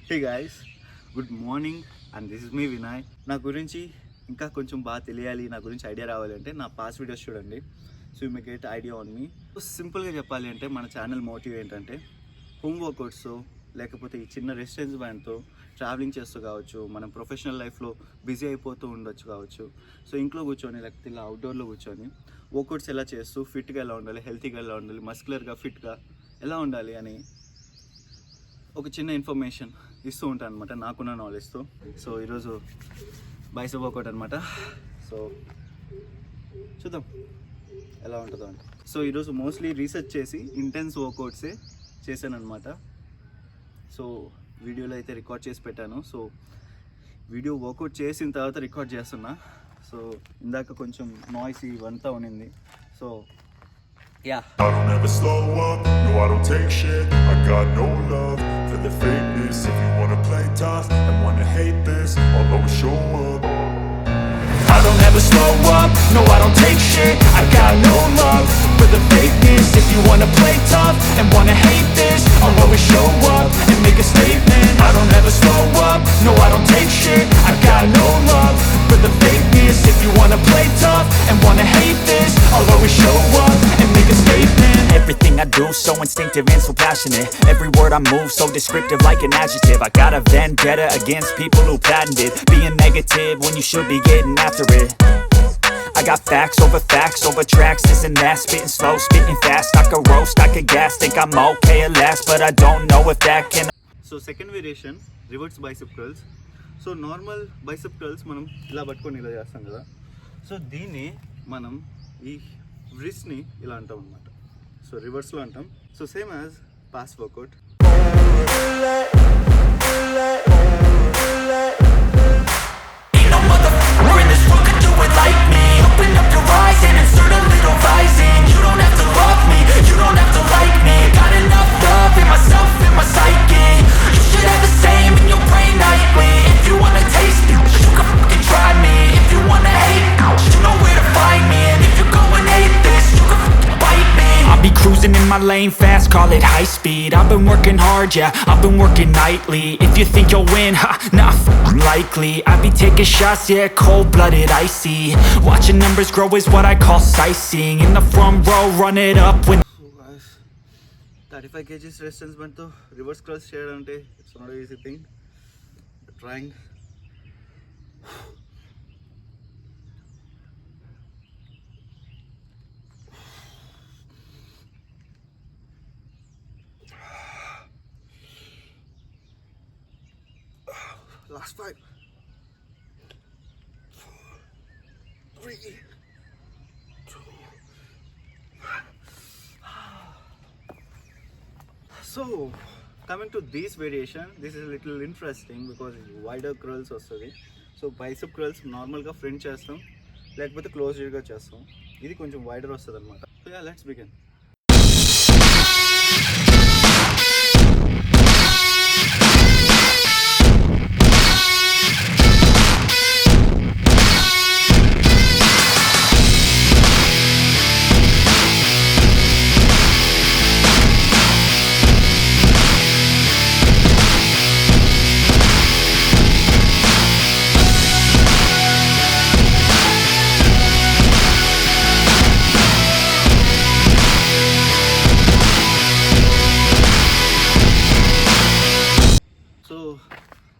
Hey guys, good morning and this is me Vinay. నా గురించి ఇంకా కొంచెం బాగా తెలియాలి, నా గురించి ఐడియా రావాలి అంటే నా పాస్ట్ వీడియోస్ చూడండి. So you may get idea on me. సింపుల్గా చెప్పాలి అంటే మన ఛానల్ మోటివ్ ఏంటంటే హోమ్ వర్కౌట్స్ లేకపోతే ఈ చిన్న రెసిస్టెన్స్ బ్యాండ్తో ట్రావెలింగ్ చేస్తూ కావచ్చు, మనం ప్రొఫెషనల్ లైఫ్లో బిజీ అయిపోతూ ఉండొచ్చు కావచ్చు. సో ఇంట్లో కూర్చొని లేకపోతే ఇలా అవుట్డోర్లో కూర్చొని వర్కౌట్స్ ఎలా చేస్తూ ఫిట్గా ఎలా ఉండాలి, హెల్తీగా ఎలా ఉండాలి, మస్కులర్గా ఫిట్గా ఎలా ఉండాలి అని ఒక చిన్న ఇన్ఫర్మేషన్ ఇస్తూ ఉంటాను అనమాట నాకున్న నాలెడ్జ్తో. సో ఈరోజు బైసెప్ వర్కౌట్ అనమాట. సో చూద్దాం ఎలా ఉంటుందో అంటే. సో ఈరోజు మోస్ట్లీ రీసెర్చ్ చేసి ఇంటెన్స్ వర్కౌట్సే చేశాను అనమాట. సో వీడియోలో అయితే రికార్డ్ చేసి పెట్టాను. సో వీడియో వర్కౌట్ చేసిన తర్వాత రికార్డ్ చేస్తున్నా. సో ఇందాక కొంచెం నాయిస్ ఇవంతా ఉన్నింది. So yeah, I don't ever slow up, no I don't take shit. I got no love for the fakeness. If you wanna play tough and wanna hate this, I'll always show up. I don't ever slow up, no I don't take shit. I got no love for the fakeness. If you wanna play tough and wanna hate this, I'll always show up and make a statement. I don't ever slow up, no I don't take shit. I got no love for the fakeness. If you wanna play tough and wanna hate this, I'll always show up and make a statement. Everything I do so instinctive and so passionate. Every word I move so descriptive like an adjective. I got a vendetta against people who patented being negative when you should be getting after it. I got facts over tracks, this and that. Spitting slow, spitting fast. I could roast, I could gas. Think I'm okay at last, but I don't know if that can. So second variation reverse bicep curls. So normal bicep curls మనం ఇలా పట్టుకొని ఇలా చేస్తాం కదా. So దీన్ని మనం ఈ రిస్ట్ని ఇలా అంటాం అనమాట. సో రివర్స్లో అంటాం. So same as past workout. Cruising in my lane fast, call it high speed. I've been working hard, yeah, I've been working nightly. If you think you'll win, ha, nah, likely. I be taking shots, yeah, cold-blooded, icy. Watching numbers grow is what I call sightseeing. In the front row, run it up when 35 kgs resistance బెండ్తో reverse curls చేయడం అంటే it's not easy thing. Trying. Last 5, 4, 3, 2, 1. So coming to this variation, this is a little interesting because wider curls వస్తుంది. So bicep curls నార్మల్గా front చేస్తాం, లేకపోతే క్లోజ్డ్గా చేస్తాం. ఇది కొంచెం వైడర్ వస్తుంది అనమాట. So yeah, let's begin.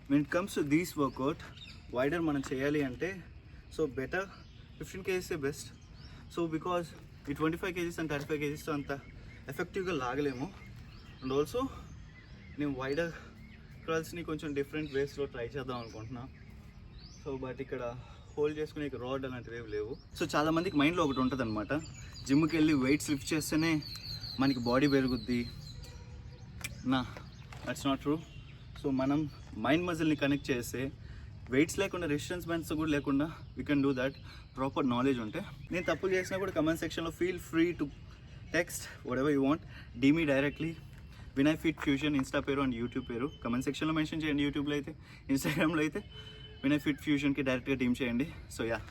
When it comes to this workout, wider మనం చేయాలి అంటే so better 15 kgs best. So because ఈ 25 kgs అండ్ 35 kgsతో అంత ఎఫెక్టివ్గా లాగలేము. అండ్ ఆల్సో నేను వైడర్ కర్ల్స్ని కొంచెం డిఫరెంట్ వేస్లో ట్రై చేద్దాం అనుకుంటున్నా. సో బట్ ఇక్కడ హోల్డ్ చేసుకునే రాడ్ అలాంటివి ఏమి లేవు. సో చాలామందికి మైండ్లో ఒకటి ఉంటుంది అనమాట, జిమ్కి వెళ్ళి వెయిట్స్ లిఫ్ట్ చేస్తేనే మనకి బాడీ పెరుగుద్ది. నా దట్స్ నాట్ ట్రూ. సో మనం మైండ్ మజిల్ని కనెక్ట్ చేస్తే వెయిట్స్ లేకుండా రెసిస్టెన్స్ బ్యాండ్స్ కూడా లేకుండా we can do that. Proper knowledge ఉంటే. నేను తప్పులు చేసినా కూడా కమెంట్ సెక్షన్లో feel free to text whatever you want. DM directly Vinay fit fusion insta పేరు అండ్ యూట్యూబ్ పేరు కమెంట్ సెక్షన్లో మెన్షన్ చేయండి. యూట్యూబ్లో అయితే, ఇన్స్టాగ్రామ్లో అయితే వినయ్ ఫిట్ ఫ్యూజన్కి డైరెక్ట్గా డీమ్ చేయండి. So yeah.